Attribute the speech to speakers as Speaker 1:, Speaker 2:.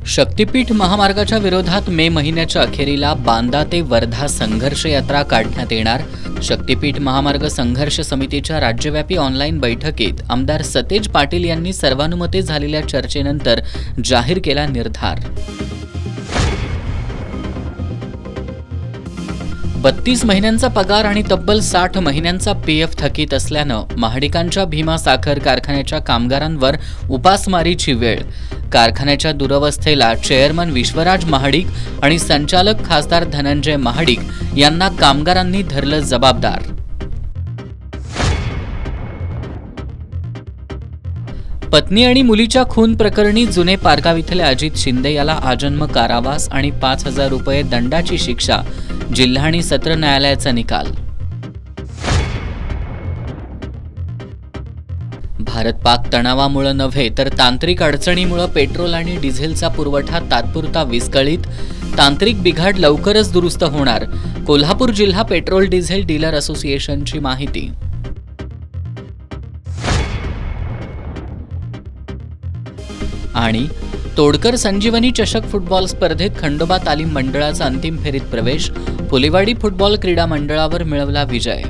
Speaker 1: शक्तीपीठ महामार्गाच्या विरोधात मे महिन्याच्या अखेरीला बांदा ते वर्धा संघर्ष यात्रा काढण्यात येणार. शक्तीपीठ महामार्ग संघर्ष समितीच्या राज्यव्यापी ऑनलाईन बैठकीत आमदार सतेज पाटील यांनी सर्वानुमते झालेल्या चर्चेनंतर जाहीर केला निर्धार. 32 महिन्यांचा पगार आणि तब्बल 60 महिन्यांचा पीएफ थकीत असल्यानं महाडिकांच्या भीमा साखर कारखान्याच्या कामगारांवर उपासमारीची वेळ. कारखान्याच्या दुरवस्थेला चेअरमन विश्वराज महाडिक आणि संचालक खासदार धनंजय महाडिक यांना कामगारांनी धरलं जबाबदार. पत्नी आणि मुलीच्या खून प्रकरणी जुने पारगाव इथल्या अजित शिंदे याला आजन्म कारावास आणि 5,000 रुपये दंडाची शिक्षा. जिल्हा आणि सत्र न्यायालयाचा निकाल. भारत-पाक तणावामुळे नव्हे तर तांत्रिक अडचणीमुळे पेट्रोल आणि डिझेलचा पुरवठा तात्पुरता विस्कळीत. तांत्रिक बिघाड लवकरच दुरुस्त होणार. कोल्हापूर जिल्हा पेट्रोल डिझेल डीलर असोसिएशनची माहिती. आणि तोडकर संजीवनी चषक फुटबॉल स्पर्धेत खंडोबा तालीम मंडळाचा अंतिम फेरीत प्रवेश. फुलेवाडी फुटबॉल क्रीडा मंडळावर मिळवला विजय.